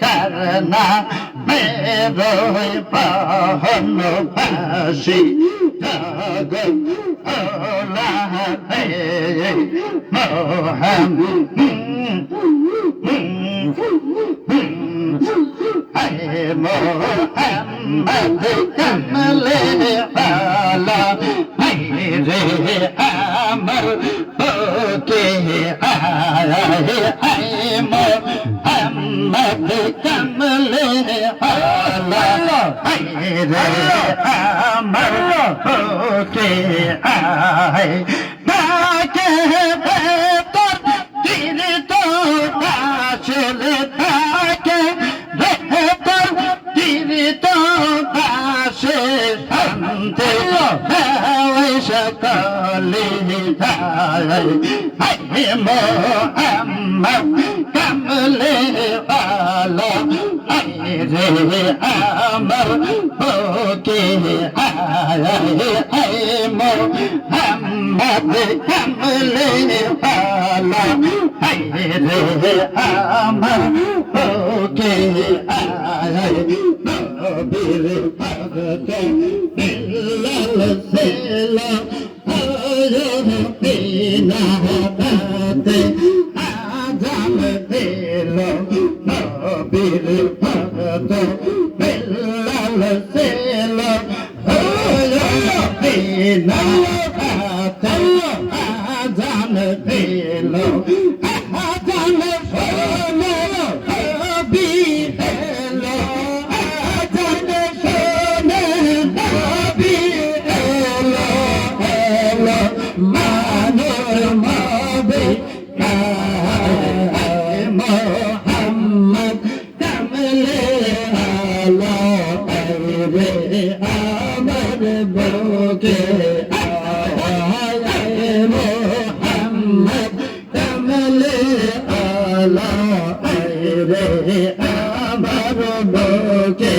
करना मेरो पहन फांसी मोहम्मद कमले वाला रे अमर होके आया है मोहम्मद कमले वाला रे अमर होके आए ताके बेतर दिल तो काशल ताके बेतर दिल तो काशे शांति सकली है मोहम्मद कमले वाला रे अमर होके आया है मोहम्मद कमले वाला रे अमर होके आया है नबीर भगत बिल्लाल सेला आया बिना बात आजम दिलो नबीर भगत बिल्लाल सेला आया बिना बात आजम दिलो आजम सोलो अभी हेलो आजम सोने अभी हेलो हेलो मानोर माबे मोहम्मद कमले आला रे अमर बोके मोहम्मद कमले आला रे अमर बोके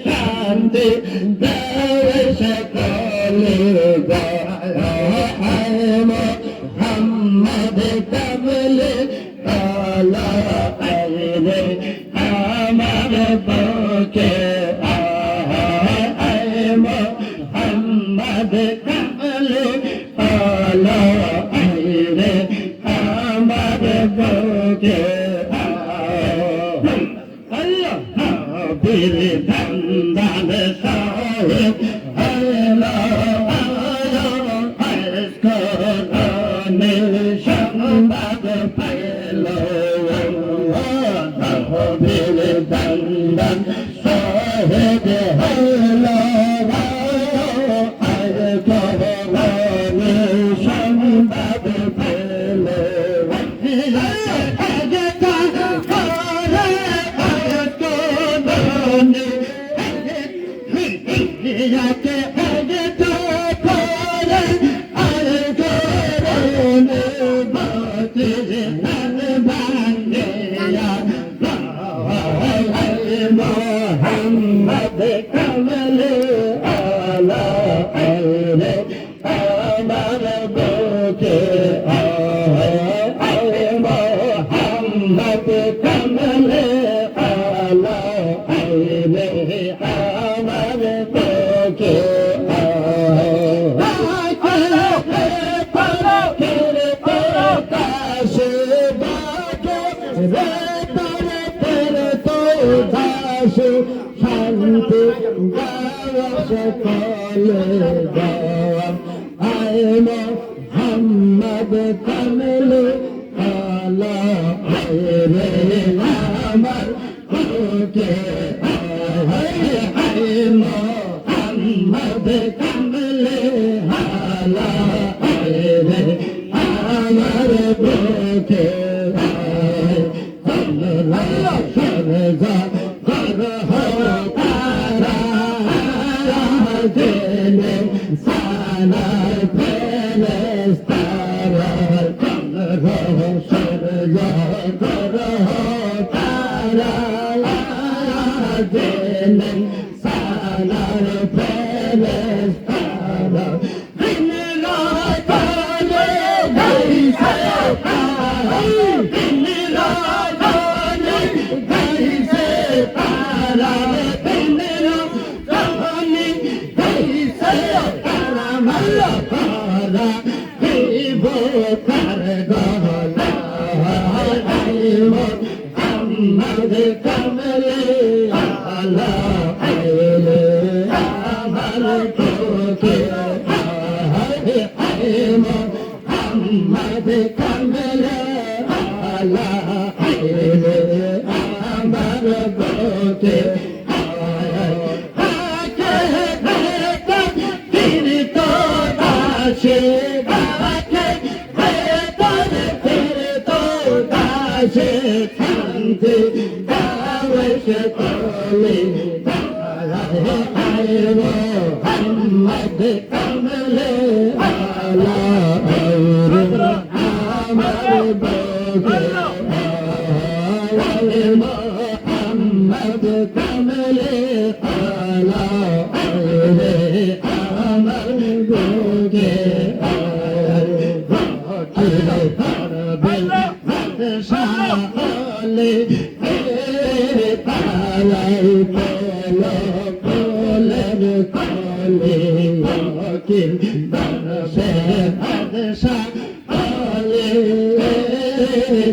शांति सकले मोहम्मद कमले आला रे अमर बोके मोहम्मद कमले आला रे अमर बोके bir dandan sahip ayla ayla aşkına şambad paylo bir dandan sahip ayla ayla aşkına şambad paylo जाके आगे तो पारे आगे रोने बात नन बांधे या मोहम्मद कमले आला रे अमर बोके मोहम्मद कमले आला रे अमर बोके शांति सकले आए मोहम्मद कमले आला रे अमर होके आए मोहम्मद कमले आला रे अमर होके सरजा Sana Pelestara যতর তারা জেনেন সালার ফেরেশতারা দিন রাত চলে গাইছে তারা দিন রাত চলে গাইছে তারা দিন রাত চলে গাইছে তারা মাল্লা তারা দেব তার গলা মোহাম্মদ কামলে আলা আইলে আমার তোকে মোহাম্মদ কামলে আলা আইলে আমার তোকে সে বাকে বেতন ফিরতো দাসে শান্তি দাওয়াসে তোলে আয় মোহাম্মদ কামলে আলা আমার বগে আয় মোহাম্মদ কামলে আলা আমার বগে সালে তালাই পল পলের কলে কিল সে সালে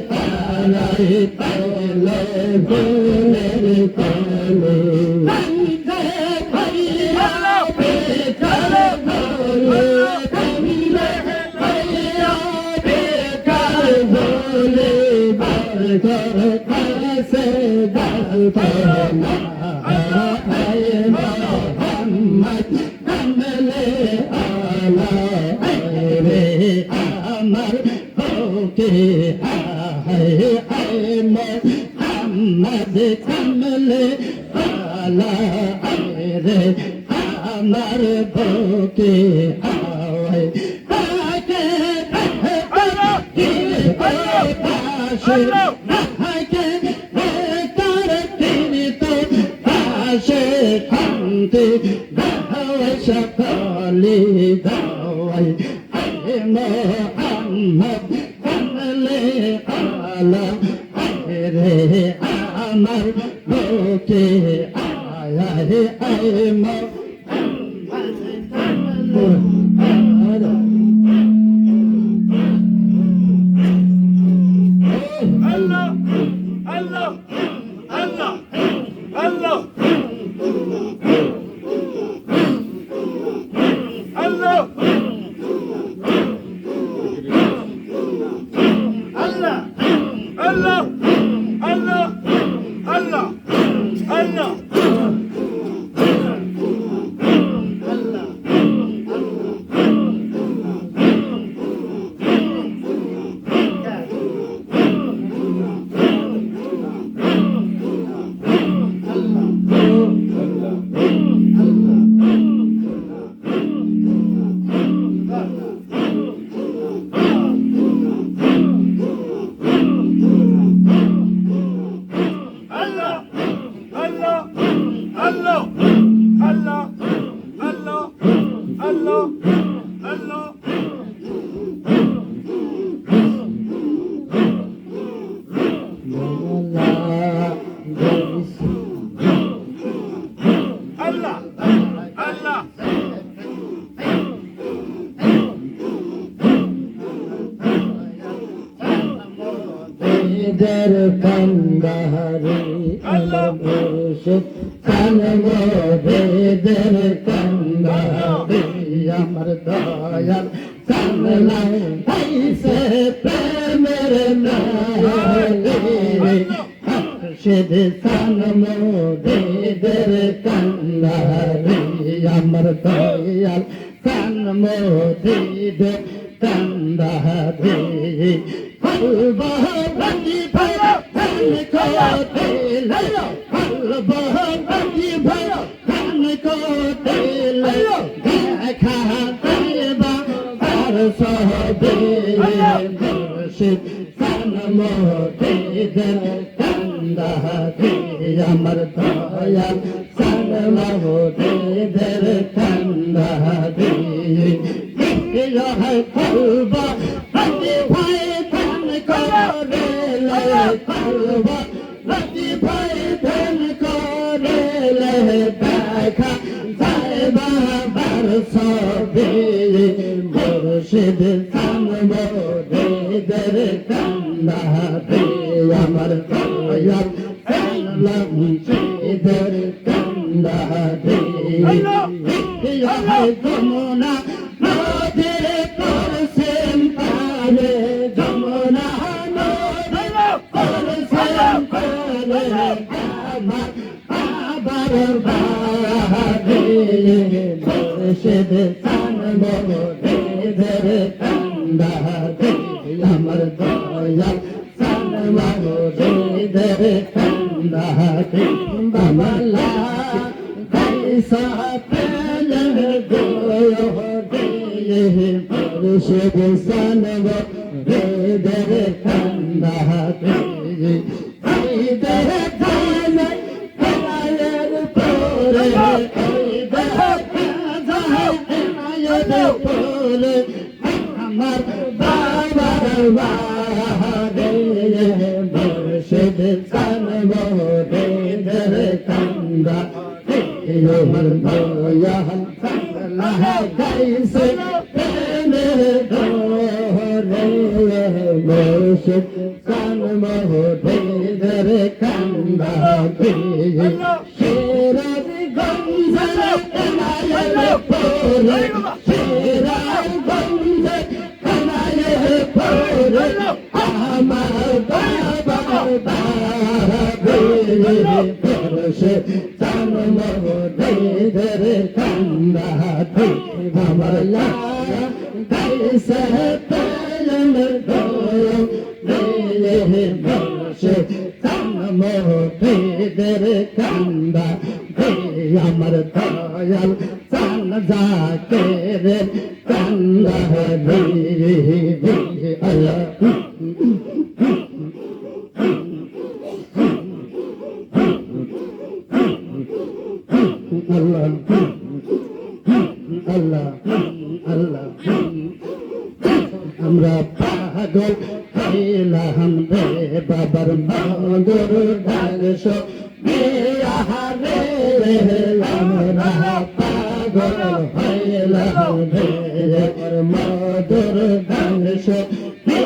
তালাই পল পলের কলে কাছে মোহাম্মদ কামলে আলা রে আমার ওকে মোহাম্মদ কামলে আলা রে আমার ওকে শান্তি সকলে দাওয়াই মোহাম্মদ কামলে আলা রে আমার বুকে আয়া রে Allah, Allah, Allah, Allah. Allah, Allah, Allah, Allah, Allah, Allah. বেদের কান্দাহারি আমার মুর্শিদ কানমো বেদের কান্দাহারি আমার দয়াল কামলাই আইসে প্রেমের নারে মুর্শিদ কানমো বেদের কান্দাহারি আমার দয়াল কানমো বেদের কান্দাহারি Al-Bahari Bhaya Tanko Telayo Al-Bahari Bhaya Tanko Telayo Dekha Deva Dar Sahabe Murshid মোদের কান্দাহাতে আমার দয়াল সান মোদের কান্দাহাতে রহে কলবা রাতি ভাই ধান করে কলবা রাতি ভাই ধান করে দেখা যায় বাবার সবে মুর্শিদ সান মোদের কান্দাহাতে আমার দয়াল সালাম মুর্শিদের কান্দাহাতে যমুনা নদীর করছেন পারে যমুনা নদীর করছেন পারে আমার বাবার বাহারে মুর্শিদ সান মোদের কান্দাহাতে আমার দয়াল সান মোদের কান্দাহাতে বাংলা कैसा पहल गोयो दे मुर्शिद सन मोদের কান্দাহাতে ঈদের গান কায়ের পরে ঈদের গান পরে আমার বাবার বাহারে মুর্শিদ সান মোদের কান্দাহাতে আমার দয়াল সাল্লাহ গাইছে প্রেমে ধরে মুর্শিদ সান মোদের কান্দাহাতে শেরাজ গঞ্জে কানায়ের পরে শেরাজ গঞ্জে কানায়ের পরে আমার বাবার বাহারে মুর্শিদ সান মোদের কান্দাহাতে আমার গাইছে প্রেম গোয় মুর্শিদ সান মোদের কান্দাহাতে আমার দয়াল সান জাকের কান্দাহাতে আল্লাহ আল্লাহ আল্লাহ আল্লাহ আমরা পাগল হইলাম রে বাবার মধুর ডাকশ রে আমরা পাগল হইলাম রে বাবার মধুর ডাকশ রে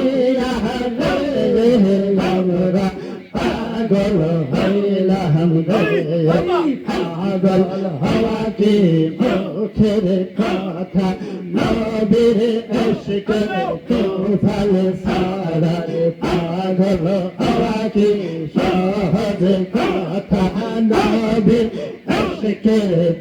আমরা পাগল হইলাম রে পাগল হওয়া কি মুখের কথা নবীর ইশক তুফান সারা পাগল হওয়া কি সহজ কথা নবীর ইশক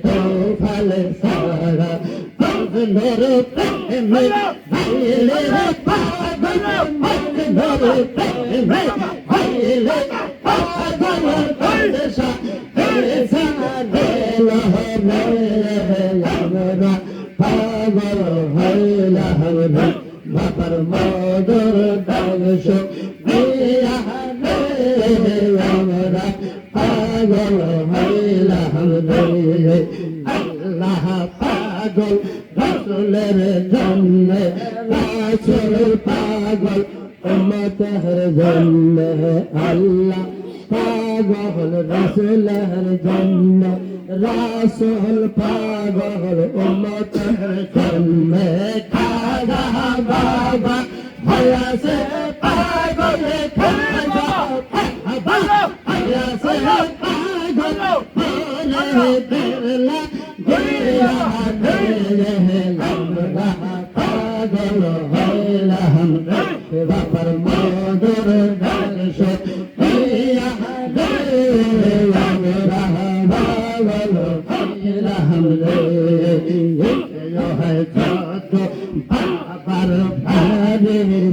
তুফান সারা মজনুর প্রেমে ভাইলে পাগল মজনুর প্রেমে ভাইলে পাগল দেশা দেশা আমরা পাগল হইলাম রে বাবার মধুর ডাকশ আমরা পাগল হইলাম রে আল্লাহ পাগল রাসূলের জন্য রাসূল পাগল উম্মতের জন্য আল্লাহ পাগল রাসূলের জন্য রাসূল পাগল উম্মতের জন্য খাজা বাবা ভয়াসে পাগল খাজা বাবা ভয়াসে পাগল বলে বেলা গয়া আমরা পাগল হইলাম রে বাবার মধুর ডাকশ বাবার ভারে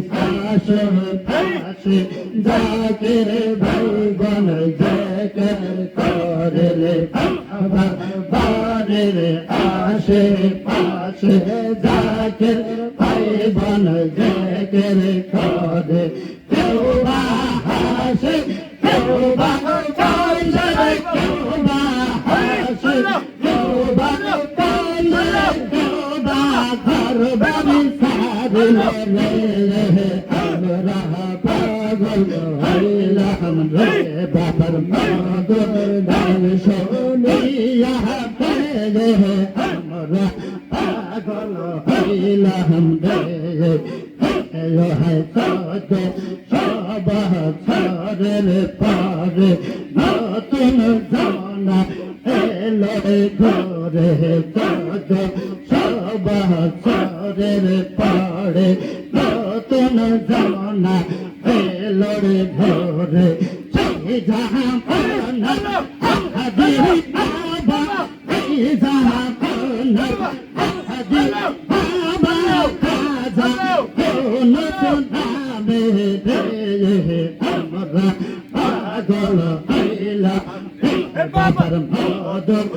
শাসে জাকের ভাই বন জাকের করে রে বাবার বারের আশে পাশে জাকের ভাই বন জাকের করে কেউ বা হাসে কেউ বা কান্দে কেউ বা হাসে কেউ বা কান্দে কেউ বা ঘর বাড়ি ছাড়লে রে আমরা পাগল হইলাম রে বাবার মাদুর গান শুনিয়া রে আমরা পাগল হইলাম রে হয়তো সব ছড়ের পরে নতুন জানা এলো ঘরে সব ছড়ের পরে নতুন জানা এলো ঘরে যাহা আমরা পাগল হইলা বাবার মদর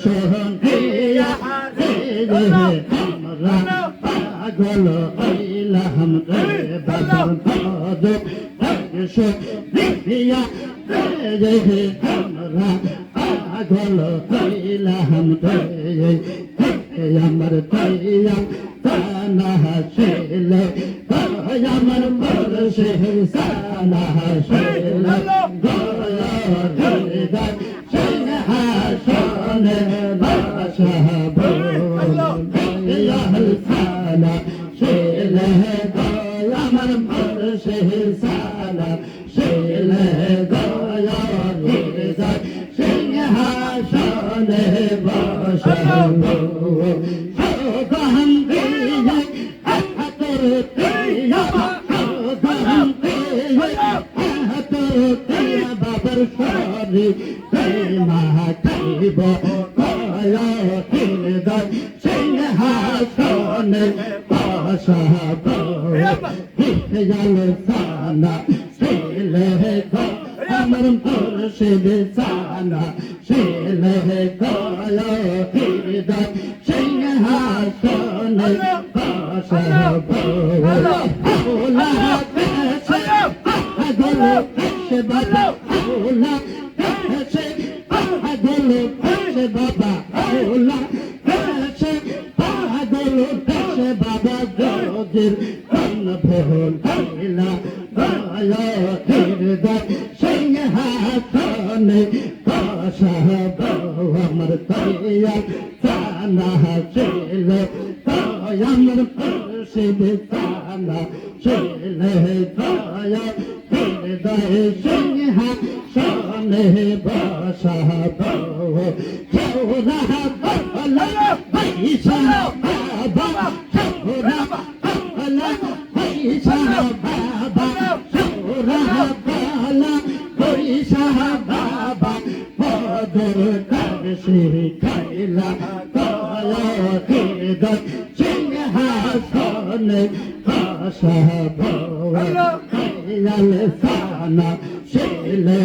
সোহনিয়া আমরা পাগল হইলাম রে বাবার মদর সোহনিয়া আমরা পাগল হইলাম রে আমার তাইয়া তানা হাসিলে আমার মরশে সানা হাসিলে গয়া হাসনে বাসাব সানা শিলে গয়া আমার মরশে সানা শিলে গয়া সিংহাসনে বাসাব বাবার সরি মাহিব সিংহাসনে বসাব সানা শিলে আমার মুর্শিদ সানা শিলে হৃদয় সিংহাসনে বসাব বাবা ওলা সে পাগল সে বাবা ওলা সে পাগল সে বাবা জগের কান ভোলা গায়া হৃদয় সিংহাসনে বসাব আমার তাইয়া সানা ছেলে আমার মুর্শিদ সানা ছেলে গায়া হৃদয় সিংহাসনে বসাব চৌরা বলা পয়সা বাবা চৌরা বলা পয়সা বাবা চৌরা বলা পয়সা বাবা মধুর কাশি খাইলা গয়া হৃদয় সিংহাসনে বসাব সানা শিলে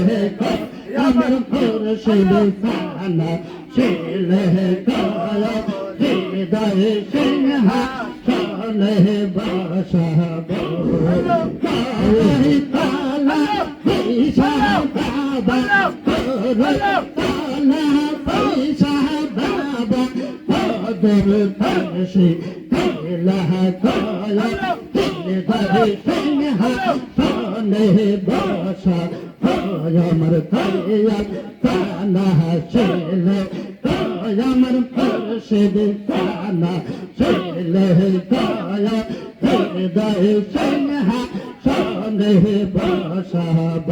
আমার মুর্শিদ সানা শিলে গয়া হৃদয় সিংহাসনে বসাব তালা পয়সা বাবা তালা পয়সা বাবা মধুর কাশি খাইলা গয়া হৃদয় সিংহাসনে বসা আমার তাইয়া তানা ছেলে আমার মুর্শিদ সানা ছেলে গয়া হৃদয় সিংহাসনে বসাব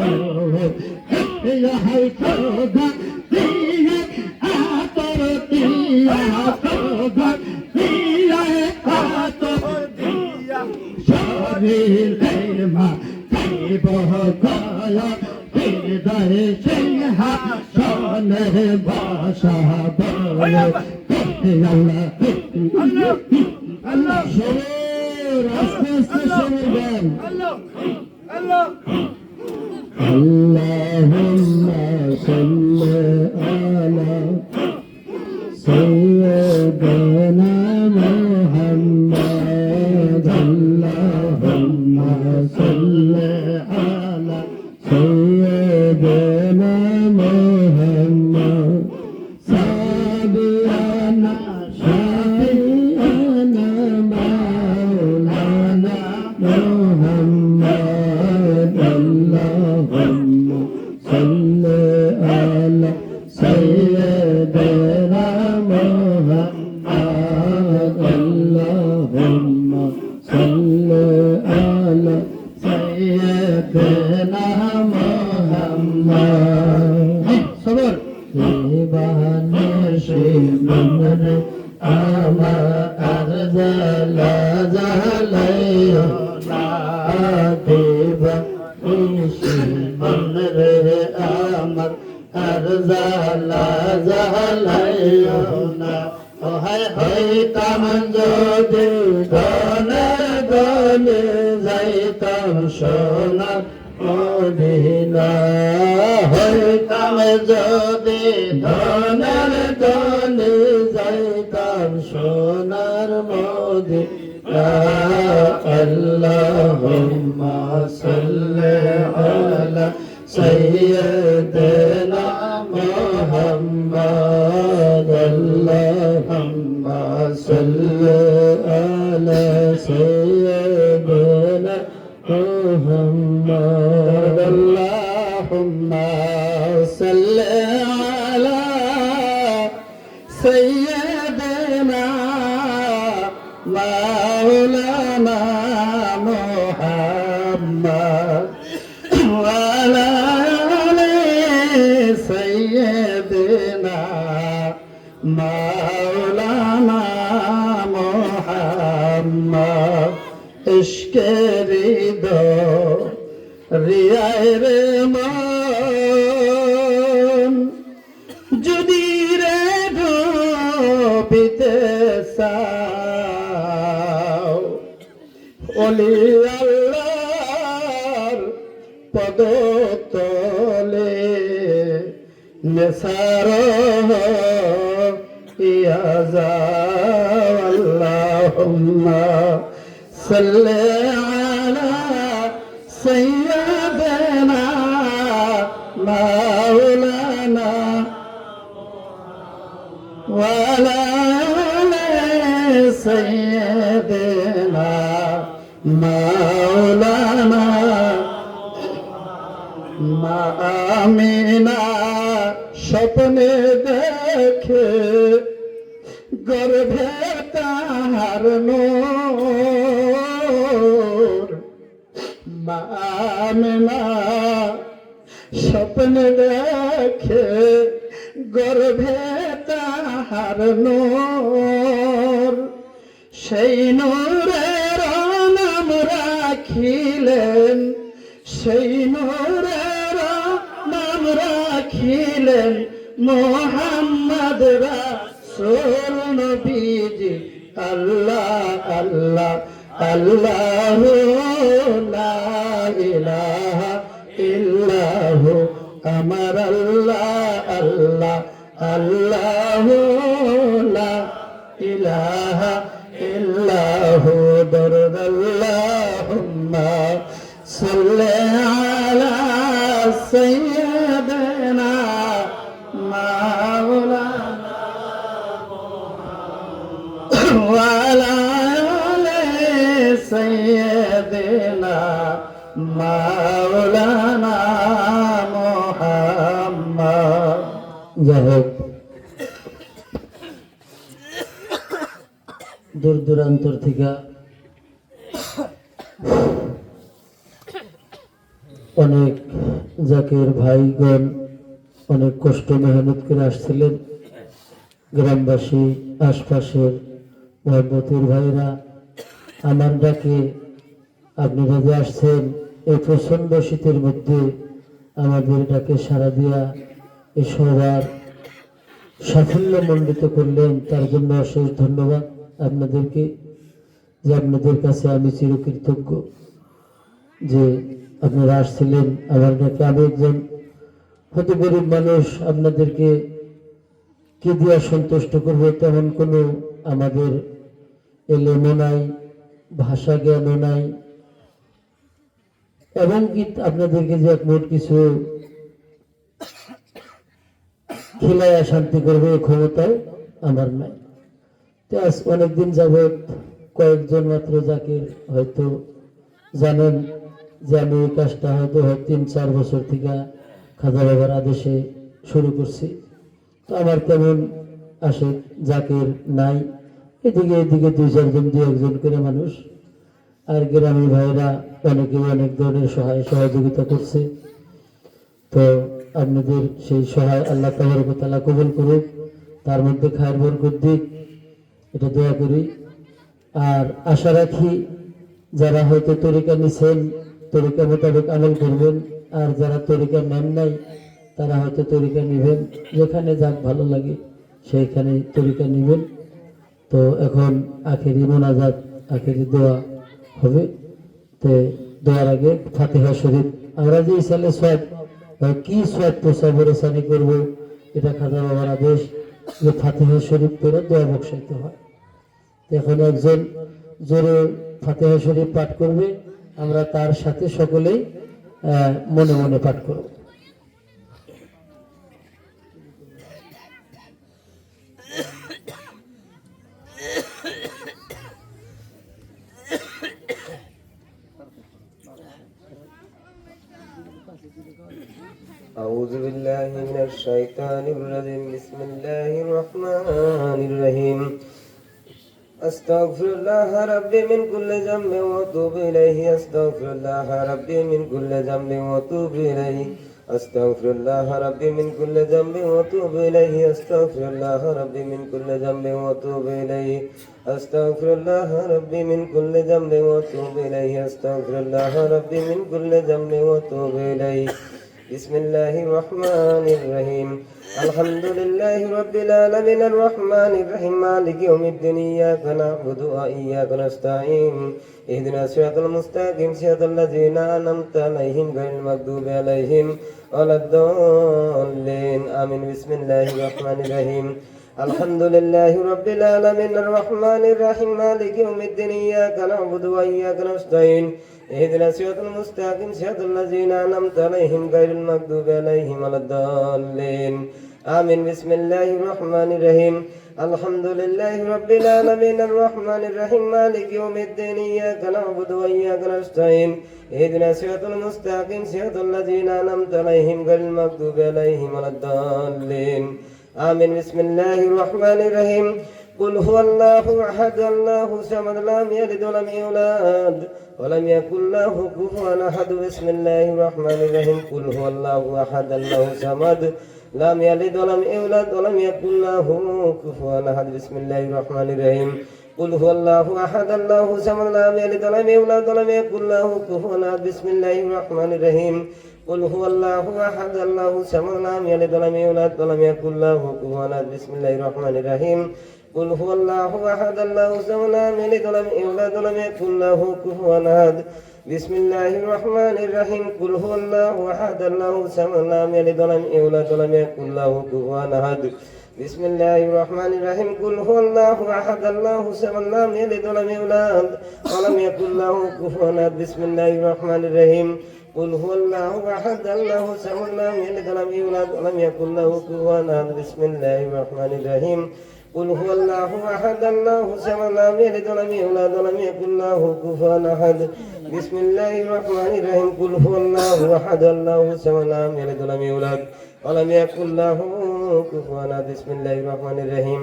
হাই খোদা দিয়ে আতর দিয়া খোদা দিয়া আতর দিয়া শরীরে মা খাইব গয়া হৃদয় সিংহাসনে বসাব আল্লাহ আল্লাহ সবর আস্তে আস্তে সবর গান আল্লাহুম্মা সাল্লি আলা সাইয়্যিদিনা মুহাম্মাদ আল্লাহুম্মা সাল্লি سيدنا محمد سابينا شفيعنا مولانا محمد اللهم صل على سيدنا محمد اللهم صل على سيدنا محمد صبر শিবনের আমার জালা জালাইও না দেবা শিবনের আমার আর জালা জালাইও না ও হায় হইতাম যদি ধনের গলে যাইতাম সোনার মদিনা হইতাম যদি ধনের গলে যাইতাম সোনার মদিনা আল্লাহুম্মা সাল্লি আলা সাইয়্যিদিনা মুহাম্মাদ আল্লাহুম্মা সাল্লি আলা সাইয়্যিদিনা محمد اللهم صل على سيدنا مولانا محمد وعلى آل سيدنا مولانا محمد ইশকেরি রিয়ায় রে মন যদি রে ডুবিতে চাও ওলি আল্লাহর পদতলে নেসার ইয়া যাও আল্লাহুম্মা صل على سيدنا مولانا وعلى آل سيدنا مولانا মা আমিনা স্বপ্নে দেখে গর্ভে তাহার নূর মা আমিনা স্বপ্নে দেখে গর্ভে তাহার নূর সেই নূরের নাম রাখিলেন সেই নূরের নাম রাখিলেন মুহাম্মদ রাসূল নবীজি আল্লাহ আল্লাহ আল্লাহু লা ইলাহা ইল্লাহু আমার আল্লাহ আল্লাহ আল্লাহু লা ইলাহা ইল্লাহু দরুদ আল্লাহুম্মা সাল্লি আলা সাইয়্যিদিনা মাওলানা ওয়া আলা আলি সাইয়্যিদিনা মাওলানা মুহাম্মদ। যাই হোক, দূর দূরান্তর থেকে অনেক জাকির ভাইগণ অনেক কষ্ট মেহনত করে আসছিলেন। গ্রামবাসী, আশপাশের মহব্বতের ভাইরা আমার ডাকে আপনারা যে আসছেন এই প্রচন্ড শীতের মধ্যে আমাদের ডাকে সাড়া দিয়া এই সবার সাফল্য মণ্ডিত করলেন, তার জন্য অশেষ ধন্যবাদ আপনাদেরকে। যে আপনাদের কাছে আমি চিরকৃতজ্ঞ যে আপনারা আসছিলেন আমার ডাকে। আমি একজন হয়তো গরিব মানুষ, আপনাদেরকে কি দিয়া সন্তুষ্ট করবো তেমন কোনো আমাদের এলেমও নাই, ভাষা জ্ঞানও নাই। এবং কি আপনাদেরকে যে মোট কিছু খিলাইয়া শান্তি করবে এই ক্ষমতাও আমার নাই। তো আজ অনেকদিন যাবৎ কয়েকজন মাত্র জাকির হয়তো জানেন যে আমি এই কাজটা হয়তো 3-4 বছর থেকে খাজা বাবার আদেশে শুরু করছি। তো আমার তেমন আসে জাকির নাই, এদিকে এদিকে 2-4 জন 2-1 জন করে মানুষ, আর গ্রামের ভাইরা অনেকে অনেক ধরনের সহযোগিতা করছে। তো আপনাদের সেই সহায় আল্লাহ তাআলা কবুল করুক, তার মধ্যে খায়ের বরকত দিক, এটা দোয়া করি। আর আশা রাখি যারা হয়তো তরিকা নিছেন তরিকা মোতাবেক আমল করবেন, আর যারা তরিকা নেন নাই তারা হয়তো তরিকা নিবেন, যেখানে যাক ভালো লাগে সেইখানে তরিকা নিবেন। তো এখন আখেরি মোনাজাত, আখেরি দোয়া হবে। তো দোয়ার আগে ফাতিহা শরীফ, আমরা যে ইসালে সব কি সব প্রসাবরসানি করবো, এটা খাজা বাবার আদেশ যে ফাতিহা শরীফ করে দোয়া বসাইতে হয়। এখন একজন জোরে ফাতিহা শরীফ পাঠ করবে, আমরা তার সাথে সকলেই মনে মনে পাঠ করব। أعوذ بالله من الشيطان الرجيم بسم الله الرحمن الرحيم أستغفر الله ربي من كل ذنب وأتوب إليه أستغفر الله ربي من كل ذنب وأتوب إليه أستغفر الله ربي من كل ذنب وأتوب إليه أستغفر الله ربي من كل ذنب وأتوب إليه أستغفر الله ربي من كل ذنب وأتوب إليه أستغفر الله ربي من كل ذنب وأتوب إليه بسم الله الرحمن الرحيم الحمد لله رب العالمين الرحمن الرحيم مالك يوم الدين إياك نعبد وإياك نستعين اهدنا الصراط المستقيم صراط الذين أنعمت عليهم غير المغضوب عليهم ولا الضالين آمين بسم الله الرحمن الرحيم الحمد لله رب العالمين الرحمن الرحيم مالك يوم الدين إياك نعبد وإياك نستعين اهدنا الصراط المستقيم صراط الذين أنعمت عليهم غير المغضوب عليهم ولا الضالين آمين بسم الله الرحمن الرحيم الحمد لله رب العالمين الرحمن الرحيم مالك يوم الدين إياك نعبد وإياك نستعين اهدنا الصراط المستقيم صراط الذين أنعمت عليهم غير المغضوب عليهم ولا الضالين آمين بسم الله الرحمن الرحيم قل هو الله أحد الله الصمد لم يلد ولم يولد ولم يكن له كفوا أحد بسم الله الرحمن الرحيم قل هو الله أحد الله الصمد لم يلد ولم يولد ولم يكن له كفوا أحد بسم الله الرحمن الرحيم قل هو الله أحد الله الصمد لم يلد ولم يولد ولم يكن له كفوا أحد بسم الله الرحمن الرحيم قل هو الله أحد الله الصمد لم يلد ولم يولد ولم يكن له كفوا أحد بسم الله الرحمن الرحيم قل هو الله أحد الله الصمد لم يلد ولم يولد ولم يكن له كفوا أحد بسم الله الرحمن الرحيم قل هو الله أحد الله الصمد لم يلد ولم يولد ولم يكن له كفوا أحد بسم الله الرحمن الرحيم قل هو الله أحد الله الصمد لم يلد ولم يولد ولم يكن له كفوا أحد بسم الله الرحمن الرحيم قل هو الله أحد الله الصمد لم يلد ولم يولد ولم يكن له كفوا أحد بسم الله الرحمن الرحيم قل هو الله أحد الله الصمد لم يلد ولم يولد ولم يكن له كفوا أحد بسم الله الرحمن الرحيم قل هو الله أحد الله الصمد لم يلد ولم يولد ولم يكن له كفوا أحد بسم الله الرحمن الرحيم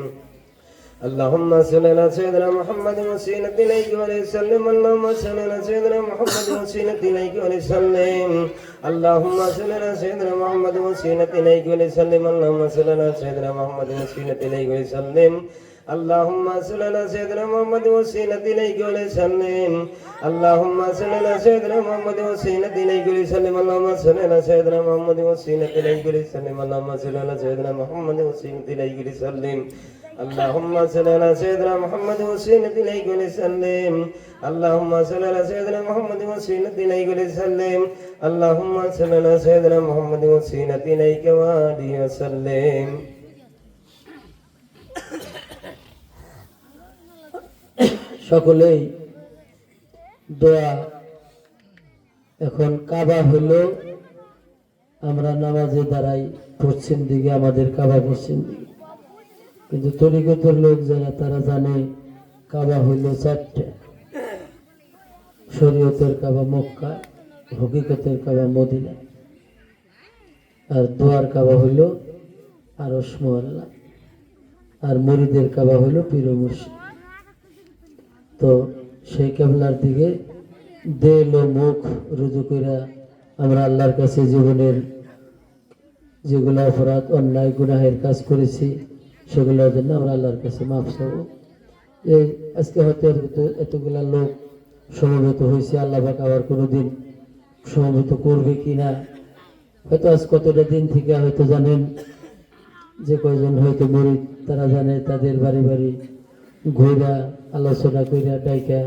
اللهم صل على سيدنا محمد وسيلة إليك وسلم اللهم صل على سيدنا محمد وسيلة إليك وسلم اللهم صل على سيدنا محمد وسيلة إليك وسلم اللهم صل على سيدنا محمد وسيلة إليك وسلم اللهم صل على سيدنا محمد وسيلة إليك وسلم اللهم صل على سيدنا محمد وسيلة إليك وسلم اللهم صل على سيدنا محمد وسيلة إليك وسلم اللهم صل على سيدنا محمد وسيلة إليك وسلم اللهم صل على سيدنا محمد وسيلة إليك وسلم اللهم صل على سيدنا محمد وسيلة إليك وسلم اللهم صل على سيدنا محمد وسيلة إليك وآله وسلم সকলেই দোয়া এখন কাবা হলো আমরা নামাজে দাঁড়াই পশ্চিম দিকে, আমাদের কাবা পশ্চিম দিকে, কিন্তু তরিকতের লোক যারা তারা জানে কাবা হইল চারটে। শরীয়তের কাবা মক্কা, হকিকতের কাবা মদিনা, আর দোয়ার কাবা হইল আরশ মোয়াল্লা, আর মুরিদের কাবা হইল পীর ও মুর্শিদ। তো সেই কেবলার দিকে দেল ও মুখ রুজু কইরা আমরা আল্লাহর কাছে জীবনের যেগুলো অপরাধ অন্যায় গুনাহের কাজ করেছি সেগুলোর জন্য আমরা আল্লাহর কাছে মাফ চাবো। এই আজকে হয়তো এতগুলা লোক সমবেত হয়েছে, আল্লাহ পাক আবার কোনোদিন সমবেত করবে কিনা, হয়তো আজ কতটা দিন থেকে হয়তো জানেন যে কয়জন হয়তো মুরিদ তারা জানে, তাদের বাড়ি বাড়ি ঘুরা আলোচনা কইরা ডাইকা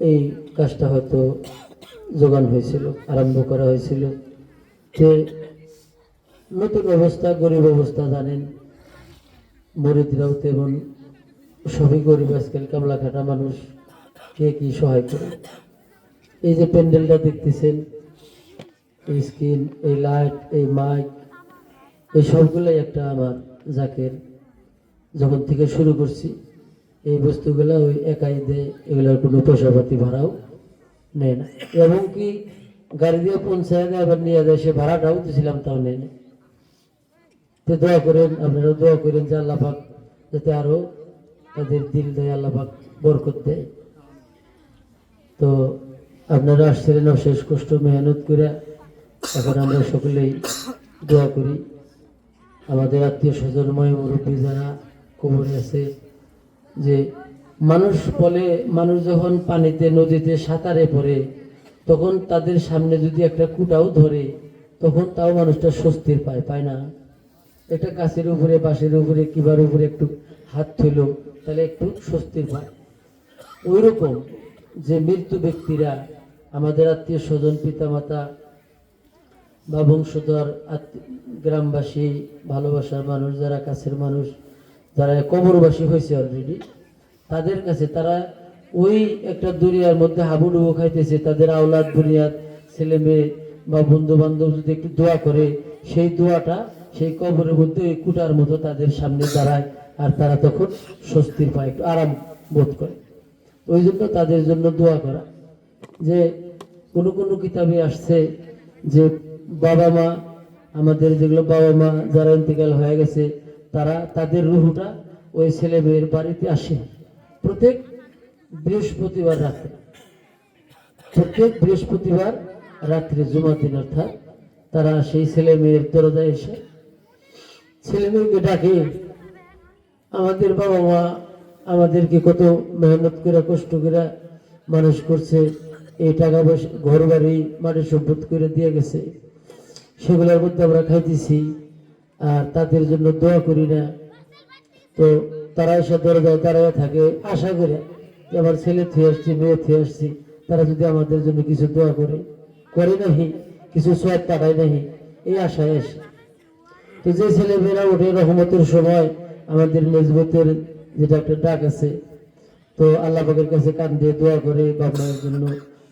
এই কাজটা হয়তো যোগান হয়েছিল, আরম্ভ করা হয়েছিল। যে নতুন অবস্থা, গরিব অবস্থা জানেন, মুরিদরাও তেমন সবই গরিব, আজকাল কামলা খাটা মানুষ, কে কি সহায় করে। এই যে প্যান্ডেলটা দেখতেছেন, এই স্ক্রিন, এই লাইট, এই মাইক, এই সবগুলোই একটা আমার জাকের যখন থেকে শুরু করছি এই বস্তুগুলো ওই একাই দেয়, এগুলোর কোনো পয়সাপাতি ভাড়াও নেয় না, এবং কি গাড়ি দিয়ে পৌঁছায় দেয় আবার নিয়ে যায়, সে ভাড়াটাও দিয়েছিলাম তাও নেয় না। তো দোয়া করেন, আপনারাও দোয়া করেন যে আল্লাহ পাক যাতে আরো তাদের দিল দেয়, আল্লাহ পাক বরকত দেয়। তো আপনারা আসছিলেন অশেষ কষ্ট মেহনত করে, এখন আমরা সকলেই দোয়া করি আমাদের আত্মীয় স্বজনময় মুরব্বী যারা কবরে আছে, যে মানুষ বলে মানুষ যখন পানিতে নদীতে সাঁতারে পড়ে তখন তাদের সামনে যদি একটা কুটাও ধরে তখন তাও মানুষটা স্বস্তির পায়, পায় না? একটা গাছের উপরে, বাঁশের উপরে, কিবার উপরে একটু হাত থইল তাহলে একটু স্বস্তির পায়। ওই রকম যে মৃত্যু ব্যক্তিরা আমাদের আত্মীয় স্বজন, পিতামাতা বা বংশধর, গ্রামবাসী, ভালোবাসার মানুষ, যারা কাছের মানুষ, যারা কবরবাসী হয়েছে অলরেডি, তাদের কাছে তারা ওই একটা দুনিয়ার মধ্যে হাবুডুবু খাইতেছে, তাদের আওলাদ বুনিয়াদ ছেলে মেয়ে বা বন্ধু বান্ধব যদি একটু দোয়া করে, সেই দোয়াটা সেই কবরের মধ্যে ওই কুটার মতো তাদের সামনে দাঁড়ায়, আর তারা তখন স্বস্তির পায়, একটু আরাম বোধ করে। ওই জন্য তাদের জন্য দোয়া করা। যে কোনো কোনো কিতাবে আসছে যে বাবা মা, আমাদের যেগুলো বাবা মা যারা ইন্তেকাল হয়ে গেছে, তারা তাদের রুহটা ওই ছেলে মেয়ের বাড়িতে আসে প্রত্যেক বৃহস্পতিবার রাত্রে, প্রত্যেক বৃহস্পতিবার রাত্রে জুমার দিন অর্থাৎ তারা সেই ছেলে মেয়ের দরজায় এসে ছেলে মেয়েকে ডাকে, আমাদের বাবা মা আমাদেরকে কত মেহনত করে কষ্ট করে মানুষ করছে, এই টাকা পয়সা ঘর বাড়ি মাটি সম্পদ করে দিয়ে গেছে, সেগুলোর মধ্যে আমরা খাইতেছি আর তাদের জন্য দোয়া করি না। তো তারা এসে দরজায় দাঁড়ায় থাকে আশা করে যে আমার ছেলে থুয়ে আসছি, মেয়ে থুয়ে আসছি, তারা যদি আমাদের জন্য কিছু দোয়া করে, করে নাহি কিছু সোয়াদ পাঠায় নাহি, এই আশায় আসে। তো যে ছেলে মেয়েরা ওঠে রহমতের সময়, আমাদের নিজবতের যেটা একটা ডাক আছে, তো আল্লাহ পাকের কাছে কান দিয়ে দোয়া করে বাবা মায়ের জন্য,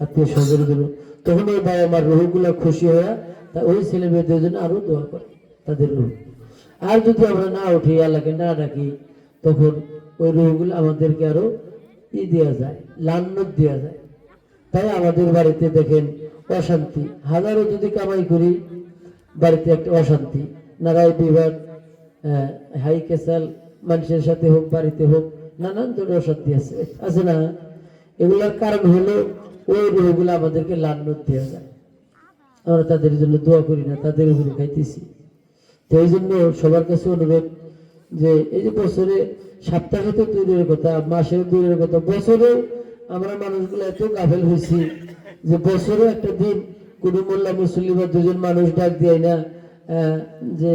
আত্মীয় স্বজনের জন্য, তখন ওই বাবা মার রুহগুলা খুশি হয়ে তা ওই ছেলে মেয়েদের জন্য আরো দোয়া করে তাদের রুহ। আর যদি আমরা না উঠি, আল্লাহকে না ডাকি, তখন ওই রুহগুলো আমাদেরকে আরো দেওয়া যায়, লান্নত দেওয়া যায়। তাই আমাদের বাড়িতে দেখেন অশান্তি, হাজারো যদি কামাই করি বাড়িতে একটা অশান্তি, নারায় বিভাগ, হাই কেসাল, মানুষের সাথে হোক বাড়িতে হোক, নানান ধরনের অশান্তি আছে, আছে না? এগুলোর কারণ হলো ওই রুহগুলো আমাদেরকে লান্নত দেওয়া যায়, আমরা তাদের জন্য দোয়া করি না, তাদের উপরে খাইতেছি। তো এই জন্য সবার কাছে অনুরোধ যে এই যে বছরে সপ্তাহে তো দূরের কথা, মাসের দূরের কথা, বছরেও আমরা মানুষগুলো এত গাফেল হয়েছি যে বছরে একটা দিন কোনো মোল্লা মুসল্লি বা দুজন মানুষ ডাক দেয় না যে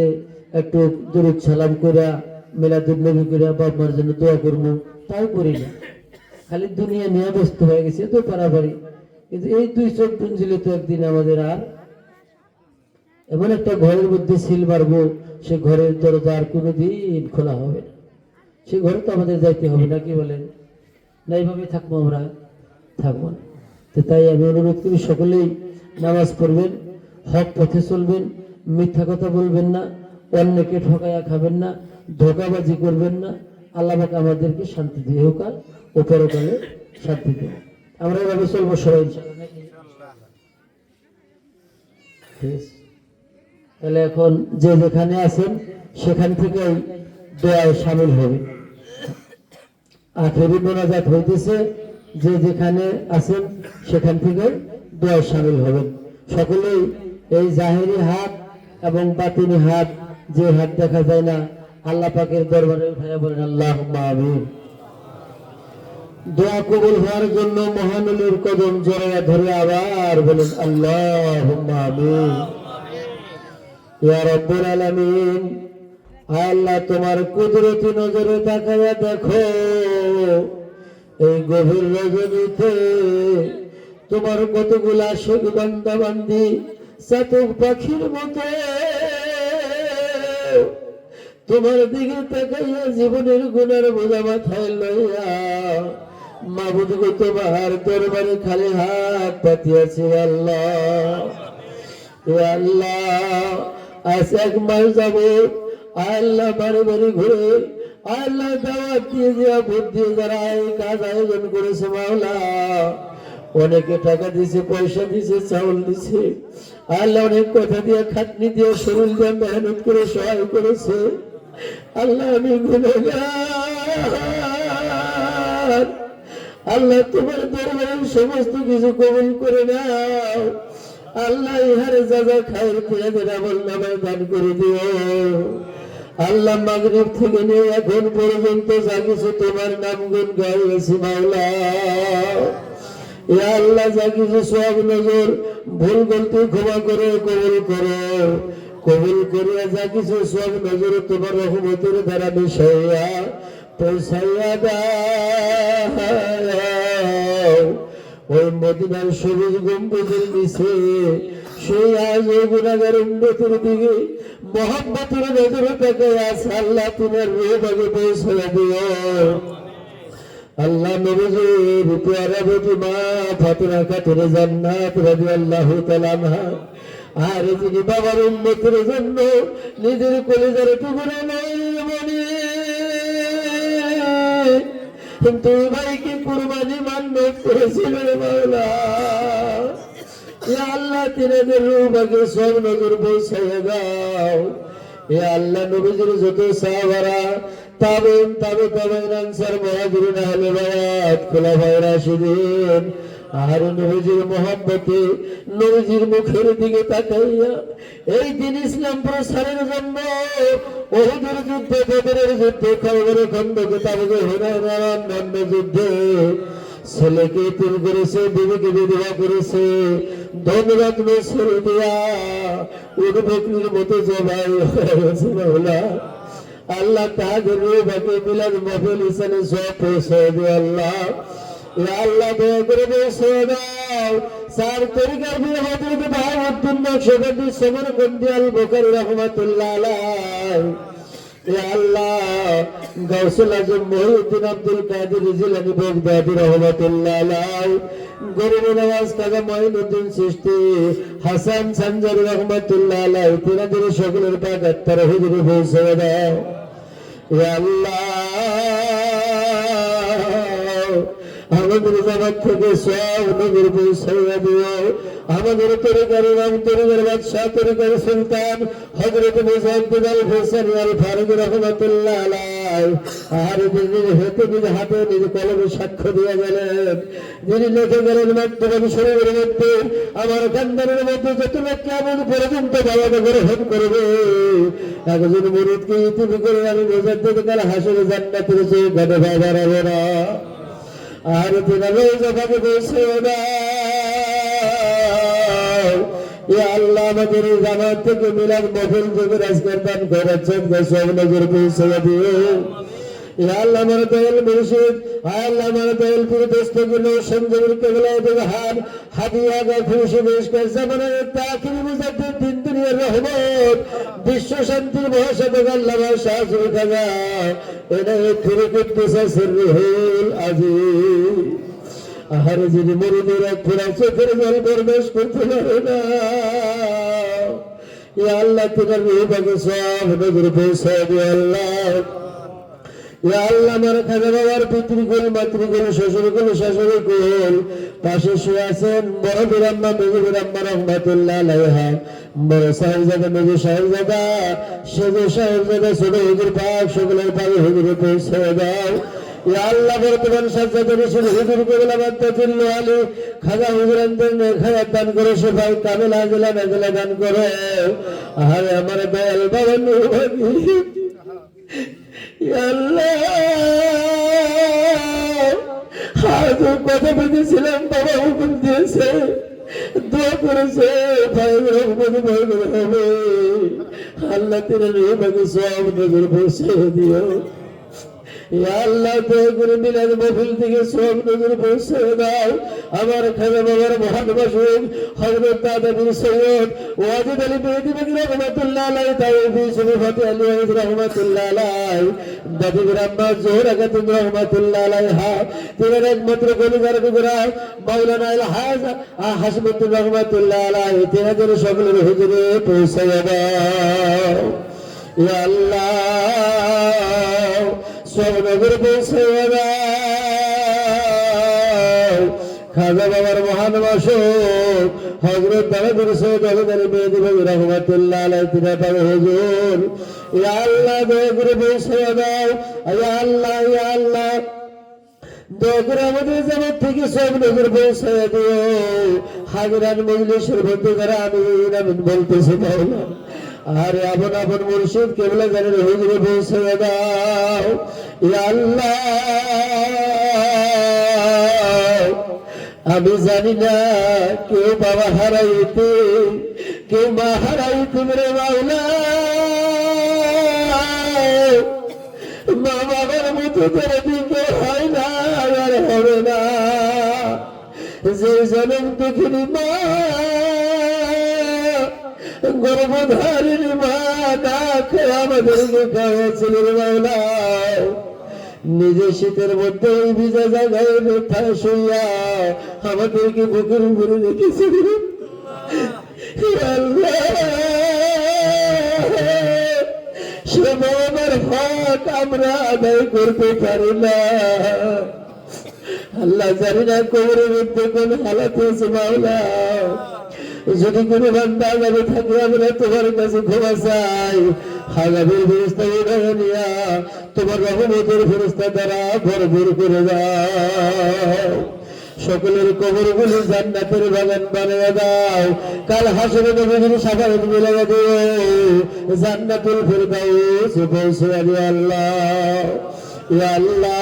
একটু দরুদ সালাম করে মিলাদুন নবী করে বাপ মার জন্য দোয়া করবো, তাও করি না। খালি দুনিয়া নিয়ে ব্যস্ত হয়ে গেছে তো পারাপারি। কিন্তু এই দুই চোখ পুঞ্জিলে তো একদিন আমাদের আর এমন একটা ঘরের মধ্যে সিল মারবো, সে ঘরের দরজা আর কোনোদিন খোলা হবে না, সে ঘরে তো আমাদের যাইতে হবে না, কি বলেন? না এইভাবে থাকবো আমরা? থাকবো না। তো তাই আমি অনুরোধ করি সকলেই নামাজ পড়বেন, হক পথে চলবেন, মিথ্যা কথা বলবেন না, অন্যকে ঠকাইয়া খাবেন না, ধোকাবাজি করবেন না। আল্লাহ পাক আমাদেরকে শান্তি দিয়ে হোক আর ও পরকালে শান্তি দেবে। আমরা এভাবে চলবো সবাই ইনশাআল্লাহ। ঠিক আছে? তাহলে এখন যে যেখানে আছেন সেখান থেকেই দোয়ায় শামিল হবে। আখেরি মোনাজাত হইতেছে, যে যেখানে আছেন সেখান থেকে দোয়ায় শামিল হবেন। সকলেই এই জাহেরি হাত এবং বাতিনি হাত, যে হাত দেখা যায় না, আল্লাহ পাকের দরবারে উঠাইয়া বলেন আল্লাহুম্মা আমিন। দোয়া কবুল হওয়ার জন্য মহানবীর কদম জড়াইয়া ধরে আবার বলেন আল্লাহুম্মা আমিন। ইয়া রাব্বুল আলামিন, আল্লাহ তোমার কুদরতি নজরে তাকাইয়া দেখো, এই গভীর রজনীতে তোমার কতগুলা আশিক বান্দা বান্দি চাতক পাখির মতো তোমার দিকে তাকাইয়া জীবনের গুণের বোঝা মাথায় লইয়া মাবুদ গো তোমার দরবারে খালি হাত পাতিয়াছে। আল্লাহ, এ আল্লাহ, আজ 1 মাস যাবো আল্লাহ বাড়ি বাড়ি ঘুরে আল্লাহ দাওয়াত দিয়ে দেওয়া ভোট দিয়ে যারা এই কাজ আয়োজন করেছে মাওলা, অনেকে টাকা দিছে, পয়সা দিছে, চাউল দিছে, আল্লাহ অনেক কথা দিয়ে খাটনি দিয়ে শরীর দিয়ে মেহনত করে সহায় করেছে। আল্লাহ আমি গুনাহগার, আল্লাহ তোমার দরবারে সমস্ত কিছু কবুল করে নাও। আল্লাহ ইহারে যা যা খায়ের পেয়াদের আমল নামায় দান করে দিও। আল্লাহ মাগরিব থেকে নিয়ে এখন পর্যন্ত যা কিছু তোমার নাম গুণ গাইছি মাওলা, ইয়া আল্লাহ যা কিছু সব নজর ভুল গলতি ক্ষমা করে কবুল করো, কবুল করিয়া যা কিছু সব নজর তোমার রহমতের দ্বারা মিশাইয়া পৌঁছাইয়া দাও। ওই মদিনার সবুজ গম্বুজের নিচে সেই আজ গুনাহগার উম্মতের দিকে মোহাম্মতের নজরে তাকায় আছে। আল্লাহ তোমার রূহকে পৌঁছাইয়া দিও। আল্লাহ নবীজির পেয়ারা বেটি মা ফাতিমা খাতুনে জান্নাত রাদিয়াল্লাহু তাআলা আনহা, আর যিনি বাবার উম্মতের জন্য নিজের কলিজার টুকরা নাই মনে কিন্তু ভাইকে কুরবানি মান্নত করেছিল মাওলা, ইয়া আল্লাহ তিনাদের রূহকে সব নজর পৌঁছাইয়া দাও। ইয়া আল্লাহ নবীজির যত সাহাবারা তাবেইন আনসার মুহাজিরিন আহলে বায়াত খুলাফায়ে রাশিদিন আর নবীজির মহব্বতে নবীজির মুখের দিকে তাকাইয়া এই দিন ইসলাম প্রসারের জন্য উহুদের যুদ্ধে, বদরের যুদ্ধে, খয়বরের খন্দকে, তাবুকে, হুনাইনের অন্যান্য যুদ্ধে ছেলেকে এতিম করেছে, বিবিকে বিধবা করেছে, ধন রত্ন ছেড়ে দিয়া উট বকরির মতো জবাই হয়ে গেছে মাওলা। আল্লাহ তাদের রূহকে মিলাদ মাহফিল হিসাবে সব পৌঁছায় দিও। আল্লাহ, ইয়া আল্লাহ দয়া করে পৌঁছায় দাও। 4 তরিকার বীর হযরত বাহাউদ্দিন নকশবন্দি সমরকন্দি আল বুখারী রাহমাতুল্লাহ আলাইহি, ইয়া আল্লাহ গাউসুল আজম মুহিউদ্দিন আব্দুল কাদের জিলানী বাগদাদী রাহমাতুল্লাহ আলাইহি, গরিব নওয়াজ খাজা মঈনুদ্দিন চিশতি, হাসান সানজারি রাহমাতুল্লাহ আলাইহি, তিনাদের সকলের পাক আত্মার হুজুরে পৌঁছায় দাও। ইয়া আল্লাহ, আমাদের জগৎ থেকে সব নবীর পৌঁছাইয়া দিও। আমাদের তরিকার ইমাম, তরিকার বাদশাহ, তরিকার সুলতান হযরত মুজাদ্দিদ আল হুসাইনি আল ফারুকী রাহমাতুল্লাহ আলাইহি, আর যিনি নিজ হাতে নিজ কলমে সাক্ষ্য দিয়ে গেলেন, যিনি লিখে গেলেন মাধ্যমে শরীরের মধ্যে আমার কান্দারের মধ্যে যত লোক কিয়ামত পর্যন্ত বাবাকে গ্রহণ করবে, একজন মুরিদকে ইতিমি করে আমি মুজাদ্দিদ কাল হাসরে জান্নাতের চৌকাঠে বাড়াবো না। আর তিনারও জবাবে পৌঁছে দাও। ইয়া আল্লাহ, আমাদের জামাত থেকে মিলাদ মাহফিল যোগের আজকের দান করার জন্য সব নজর পৌঁছে দিও। ইয়া আল্লাহ, আমার দয়াল মুর্শিদ, আল্লাহ আমার দয়াল পীর দস্তগীর সঞ্জীবীর কেবলায় দেবহার হাদিয়া গা খুশি বেশকার জামানের তাকির মুজাদ্দিদ দিন দুনিয়ার রহমত বিশ্ব শান্তির মহাসাধক আল্লামা শাহজুল খাজা এনায়েত ফিরে কুদ্দুস সিররুল আজিজ আহারে যদি মরিদের এক ফোঁটা চোখের জল বরদাস্ত করতে পারে না, ইয়া আল্লাহ তোমার রূহকে সব নজর পৌঁছায় দিও আল্লাহ। ইয়া আল্লাহ আমার খাজা বাবার পিতৃকুল মাতৃকুল শ্বশুরকুল শাশুড়িকুল পাশে শুয়ে আছেন বড় বিরাম্মা মেজু বিরাম্মা রহমাতুল্লাহ আলাইহা, বড় সাহেবজাদা মেজু সাহেবজাদা সেজু সাহেবজাদা ছোট হুজুর পাক সকলের পাকে হুজুরে পৌঁছে দাও। ইয়া আল্লাহ বর্তমান সাজ্জাদা রসুল হুজুর কেবলা বাদ্দাতুল্লাহ আলী খাজা হুজুরানদের নেখায়াত দান করে সেফাই কামেল আজলা নাজলা দান করে। আহারে আমার দয়াল বাবা নুরবাগি কথা বেঁধেছিলাম, বাবা হুকুম দিয়েছে, দোয়া করেছে হবে। আল্লাহ তেরা রহমাকে সব নজর বসে দিও। আল্লাহ দয়া করে মিলাদ মাহফিল থেকে সব নজর পৌঁছে দাও। আমার খাজা বাবার মহান মাসুক হযরত দাদা বীর সৈয়দ ওয়াজিদ আলী মেহেদী বাগী রহমাতুল্লাহ আলাইহি তাওফিক সুবহাত আলী ওয়াজিদ রহমাতুল্লাহ আলাইহি দাদি গ্রাম্মা জোহরা খাতুন রহমাতুল্লাহ আলাইহা তিনার একমাত্র কলিজার টুকরা মাওলানা আল হাজ হাসিবুদ্দিন রহমাতুল্লাহ আলাইহি তিনাদের সকলের হুজুরে পৌঁছে দাও। ইয়া আল্লাহ সব নগর পৌঁছে দাও। খাজা বাবার মহান মাসুক হযরত দাদা সৈয়দ ওয়াজিদ আলী মেহেদী বাগী রহমাতুল্লাহ আলাইহি তিনার পাক হুজুর ইয়া আল্লাহ দয়া করে পৌঁছে দাও। ইয়া আল্লাহ ইয়া আল্লাহ দয়া করে আমাদের জগৎ থেকে সব নজর পৌঁছে দিও। হাজিরান মজলিসের মধ্যে যারা আমিন আমিন বলতেছে মাওলা, আরে আপন আপন মুর্শিদ কেবলা জানের হুজুরে পৌঁছে দাও। ইয়া আল্লাহ আমি জানি না কেউ বাবা হারাইতে কেউ মা হারাইতে রে মাওলা, মা বাবার মতো করে দিতে হয় না আর হবে না। যে জনম দুঃখিনী মা গর্ভধারিণী মা না খেয়ে আমাদেরকে খাওয়াছিল মাওলা, নিজে শীতের মধ্যে ওই ভিজা জায়গায় ব্যথা শুইয়া আমাদেরকে বুকের উপরে রেখেছিল। সে বাবার হক আমরা আদায় করতে পারি না। আল্লাহ জানি না কবরের মধ্যে কোন হালাত হয়েছে মাওলা, যদি কোনো বান্দা আগামী থাকে আমরা তোমার কাছে ক্ষমা চাই। আগামীর ফেরেশতা উঠায় নিয়া তোমার রহমতের ফেরেশতা দ্বারা ভরপুর করে দাও। সকলের কবরগুলি জান্নাতের বাগান বানিয়ে দাও। কাল হাসরে নবীর শাফাআত মিলাইয়া দিও, জান্নাতুল ফিরদাউস পৌঁছে দিও আল্লাহ। ইয়া আল্লাহ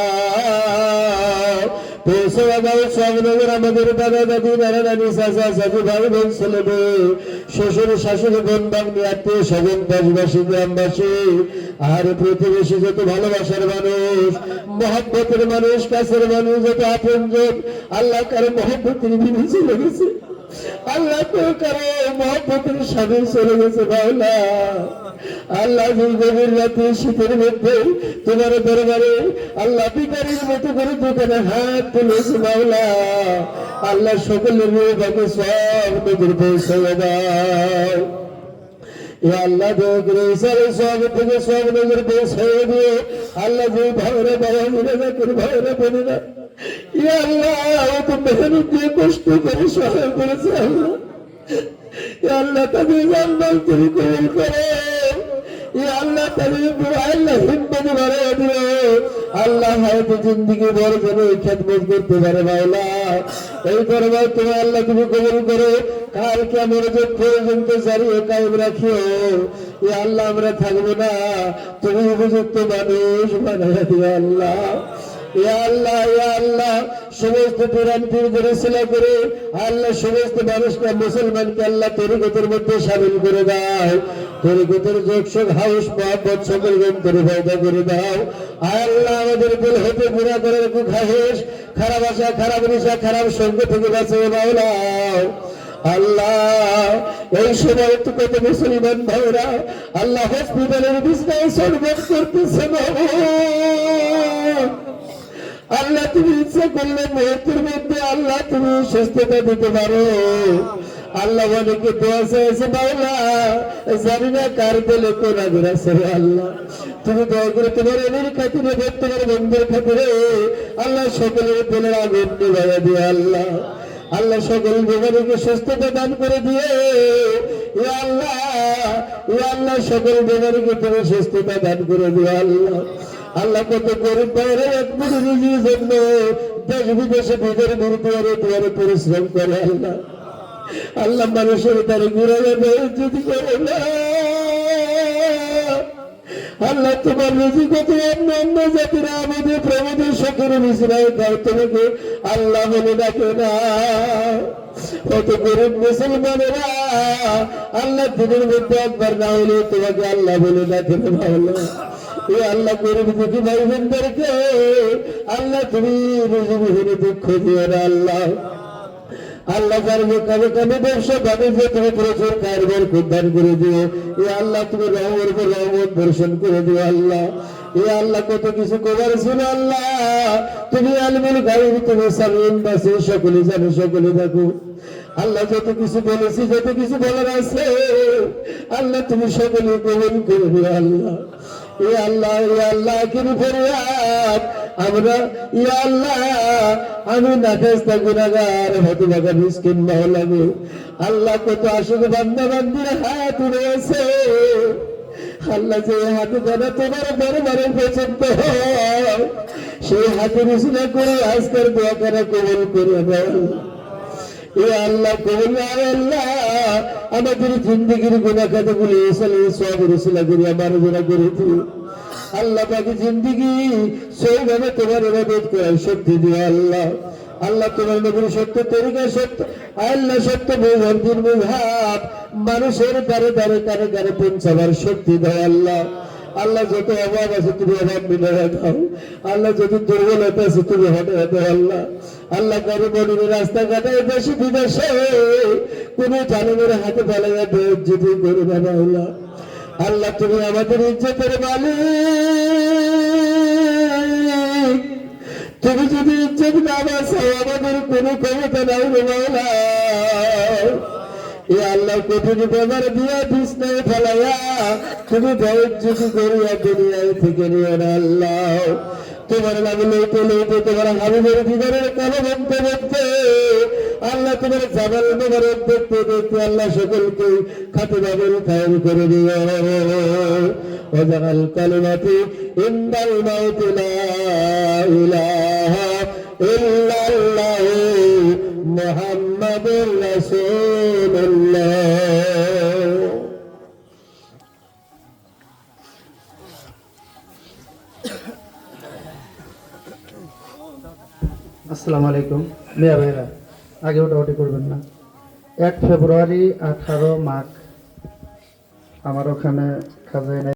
পৌঁছে দাও সব নগর আমাদের দাদা দাদি নানা নানি চাচা চাচি ভাই বোন ছেলে মেয়ে শ্বশুর শাশুড়ি বোন বাগনি আত্মীয় স্বজন দেশবাসী গ্রামবাসী আর প্রতিবেশী যত ভালোবাসার মানুষ মহব্বতের মানুষ কাছের মানুষ যত আপনজন আল্লাহ কারো মহব্বতের বিধি চলে গেছে, আল্লাহ তো কারো মহব্বতের স্বামী চলে গেছে মাওলা। আল্লাহ গভীর রাতে শীতের মধ্যে তোমার দরবারে আল্লাহ ভিখারীর মতো করে দোকানে হাত তুলেছে মাওলা। আল্লাহ সকলের রূহকে সব নজর পৌঁছে দাও। ইয়া আল্লাহ দয়া করে সারে সব থেকে সব নজর পৌঁছে দিও। আল্লাহ যে ভাইরা বাবা মিলে যাকে ভাইরা বলে না, ইয়া আল্লাহ ও তো মেহনত দিয়ে কষ্ট করে সহায় করেছে আল্লাহ। ইয়া আল্লাহ তাদের জান্নাত তুমি কবুল করো। ইয়া আল্লাহ তাদের আল্লাহ হিম্মত বাড়াইয়া দিও। আল্লাহ হয়তো জিন্দেগি বড় যেন খেদমত করতে পারে মাওলা। এই দরবার তুমি আল্লাহ তুমি কবুল করো। কালকে আমরা যে পর্যন্ত জারি কায়েম রাখিও। ইয়া আল্লাহ আমরা থাকবো না, তুমি উপযুক্ত মানুষ বানাইয়া দিও আল্লাহ। ইয়া আল্লাহ ইয়া আল্লাহ সমস্ত পুরাণ পীর করে সিলা করে আল্লাহ সমস্ত মানুষকে মুসলমানকে আল্লাহ তরিকতের মধ্যে শামিল করে দাও। তরিকতের যোগসুখ হাউস মহব্বত সকল গন্তরে পয়দা করে দাও। আল্লাহ আমাদের দিল হতে পুরা করে রাখো খাহেশ, খারাপ আশা খারাপ নেশা খারাপ সঙ্গ থেকে বাঁচাও মাওলা। আল্লাহ এই সময় তো কত মুসলমান ভাইরা আল্লাহ হসপিটালের বিছনায় সরবত করতেছে আল্লাহ তুমি ইচ্ছা করলে মুহূর্তের মধ্যে আল্লাহ তুমি সুস্থতা দিতে পারো। আল্লাহ অনেকে দোয়া চেয়েছে মাওলা, জানি না কার বলে কোরআন আছে। আল্লাহ তুমি দয়া করে তোমার এদের খাতিরে তোমার বন্ধুর খাতিরে আল্লাহ সকলের দিলের আগুন নিভাইয়া দিয়ে আল্লাহ আল্লাহ সকল বেমারিকে সুস্থতা দান করে দিয়ে আল্লাহ আল্লাহ সকল বেমারিকে তুমি সুস্থতা দান করে দিয়ে আল্লাহ আল্লাহ কত গরিব বাইরে এক মুঠো রুজির জন্য দেশ বিদেশে ভিতরে দুয়ারে দুয়ারে পরিশ্রম করে আল্লাহ আল্লাহ মানুষের তারে ঘুরে যাবে যদি করে না আল্লাহ তোমার রুজি কত অন্য অন্য জাতিরা আমাদের প্রমোদের শখের মিশ্রায় গায়ে তোমাকে আল্লাহ বলে ডাকে না। কত গরিব মুসলমানেরা আল্লাহ দিনের মধ্যে একবার না হলে তোমাকে আল্লাহ বলে ডাকে না। ভালো আল্লাহ গরিব দুঃখী ভাই বোনদেরকে আল্লাহ তুমি রুজি বিহীনে দুঃখ দিও না আল্লাহ আল্লাহ যার মোকামে কামে ব্যবসা বাণিজ্য তুমি প্রচুর কারবার উদ্ধার করে দিও। এ আল্লাহ তুমি রহমের উপর রহমত বর্ষণ করে দিও আল্লাহ। এ আল্লাহ কত কিছু কবার ছিল আল্লাহ তুমি আলমুল গায়ব তুমি সামিন বাসির সকলে জানো সকলে দেখো আল্লাহ যত কিছু বলেছি যত কিছু বলার আছে আল্লাহ তুমি সকলে কবুল করে দিও আল্লাহ। এ আল্লাহ কিন্তু ফরিয়াদ আমরা ইয়া আল্লাহ আমি নাফেস্তা গুনাহগার হতভাগা মিসকিন মাওলা গো আল্লাহ কত আশিক বান্দা বান্দির হাত রয়েছে আল্লাহ যে হাতে ধরে তোমার দরবারে পছন্দ হয় সেই হাতের উসিলা করে আজকের দোয়া করা কবুল করে দাও। এ আল্লাহ কবুল আল্লাহ আমাদের জিন্দেগির গুনাহ খাতাগুলো সবের উসিলা করে আমার গুনাহ করে দিও আল্লাহ বাকি জিন্দেগি সেইভাবে তোমার ইবাদত করার শক্তি দিও আল্লাহ। আল্লাহ তোমার নবীর সত্য তরিকা সত্য আল্লাহ সত্য বোঝার দিন বোঝাব মানুষের দ্বারে দ্বারে কানে কানে পৌঁছাবার শক্তি দাও আল্লাহ। আল্লাহ যত অভাব আছে তুমি অভাব মিলে দাও আল্লাহ যত দুর্বলতা আছে তুমি হটাই দাও আল্লাহ। আল্লাহ গরিব গরিবের রাস্তাঘাটে দেশে বিদেশে কোন জালিমের হাতে ফেলাইয়া বেইজ্জতি করে না আল্লাহ। আল্লাহ তুমি আমাদের ইজ্জতের মালিক, তুমি যদি ইজ্জত না বাঁচাও আমাদের কোনো ক্ষমতা নাই মাওলা। এ আল্লাহ কঠিন বেমার দিয়া বিছনায় ফেলাইয়া তুমি বেইজ্জতি করিয়া দুনিয়ায় থেকে নিও না আল্লাহ। তোমার নাম লইতে লইতে তোমার হাবিবের দিদারের কালো বলতে বলতে আল্লাহ তোমার জামাল মোবারক দেখতে দেখতে আল্লাহ সকলকে খাতিবাবের কায়েম করে দিও। ওয়াজাল কালিমাতি ইনদাল মাউতি লা ইলাহা ইল্লাল্লাহ মুহাম্মাদুর রাসূলুল্লাহ। আসসালামু আলাইকুম মিয়া ভাইরা, আগে ওটাওটি করবেন না। 1 ফেব্রুয়ারি 18 মাঘ আমার ওখানে খাজাইনা